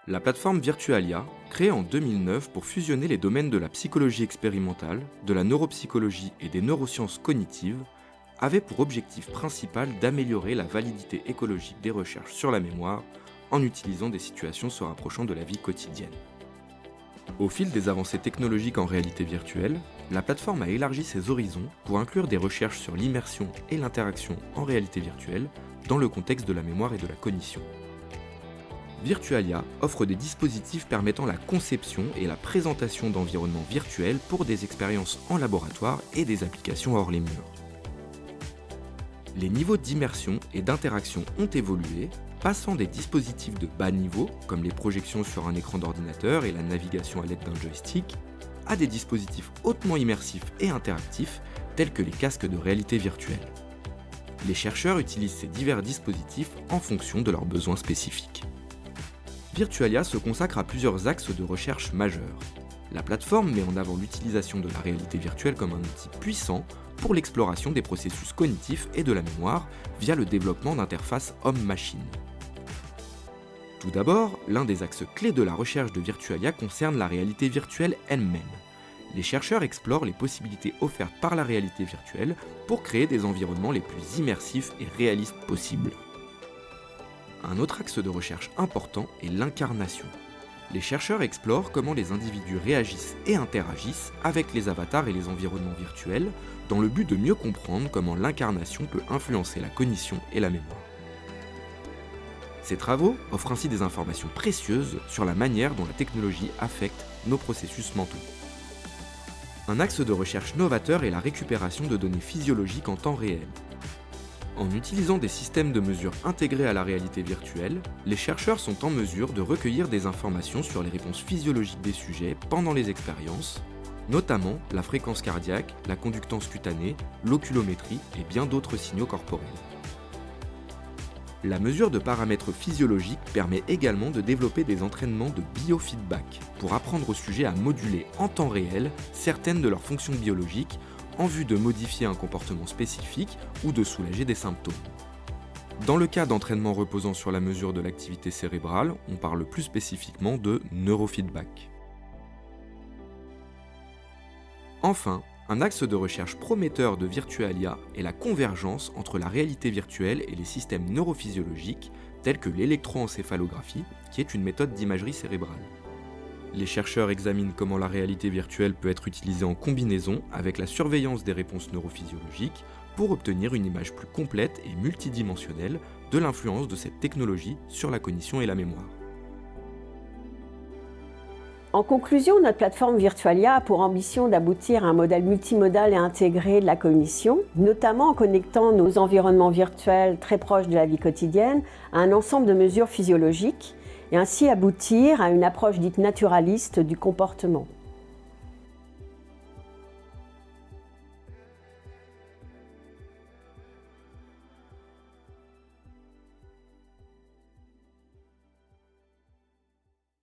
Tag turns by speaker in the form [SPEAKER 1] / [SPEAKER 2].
[SPEAKER 1] La plateforme Virtualia, créée en 2009 pour fusionner les domaines de la psychologie expérimentale, de la neuropsychologie et des neurosciences cognitives, avait pour objectif principal d'améliorer la validité écologique des recherches sur la mémoire en utilisant des situations se rapprochant de la vie quotidienne. Au fil des avancées technologiques en réalité virtuelle, la plateforme a élargi ses horizons pour inclure des recherches sur l'immersion et l'interaction en réalité virtuelle dans le contexte de la mémoire et de la cognition. Virtualia offre des dispositifs permettant la conception et la présentation d'environnements virtuels pour des expériences en laboratoire et des applications hors les murs. Les niveaux d'immersion et d'interaction ont évolué, passant des dispositifs de bas niveau, comme les projections sur un écran d'ordinateur et la navigation à l'aide d'un joystick, à des dispositifs hautement immersifs et interactifs, tels que les casques de réalité virtuelle. Les chercheurs utilisent ces divers dispositifs en fonction de leurs besoins spécifiques. Virtualia se consacre à plusieurs axes de recherche majeurs. La plateforme met en avant l'utilisation de la réalité virtuelle comme un outil puissant pour l'exploration des processus cognitifs et de la mémoire via le développement d'interfaces homme-machine. Tout d'abord, l'un des axes clés de la recherche de Virtualia concerne la réalité virtuelle elle-même. Les chercheurs explorent les possibilités offertes par la réalité virtuelle pour créer des environnements les plus immersifs et réalistes possibles. Un autre axe de recherche important est l'incarnation. Les chercheurs explorent comment les individus réagissent et interagissent avec les avatars et les environnements virtuels dans le but de mieux comprendre comment l'incarnation peut influencer la cognition et la mémoire. Ces travaux offrent ainsi des informations précieuses sur la manière dont la technologie affecte nos processus mentaux. Un axe de recherche novateur est la récupération de données physiologiques en temps réel. En utilisant des systèmes de mesure intégrés à la réalité virtuelle, les chercheurs sont en mesure de recueillir des informations sur les réponses physiologiques des sujets pendant les expériences, notamment la fréquence cardiaque, la conductance cutanée, l'oculométrie et bien d'autres signaux corporels. La mesure de paramètres physiologiques permet également de développer des entraînements de biofeedback pour apprendre aux sujets à moduler en temps réel certaines de leurs fonctions biologiques en vue de modifier un comportement spécifique ou de soulager des symptômes. Dans le cas d'entraînement reposant sur la mesure de l'activité cérébrale, on parle plus spécifiquement de neurofeedback. Enfin, un axe de recherche prometteur de Virtualia est la convergence entre la réalité virtuelle et les systèmes neurophysiologiques tels que l'électroencéphalographie, qui est une méthode d'imagerie cérébrale. Les chercheurs examinent comment la réalité virtuelle peut être utilisée en combinaison avec la surveillance des réponses neurophysiologiques pour obtenir une image plus complète et multidimensionnelle de l'influence de cette technologie sur la cognition et la mémoire.
[SPEAKER 2] En conclusion, notre plateforme Virtualia a pour ambition d'aboutir à un modèle multimodal et intégré de la cognition, notamment en connectant nos environnements virtuels très proches de la vie quotidienne à un ensemble de mesures physiologiques et ainsi aboutir à une approche dite naturaliste du comportement.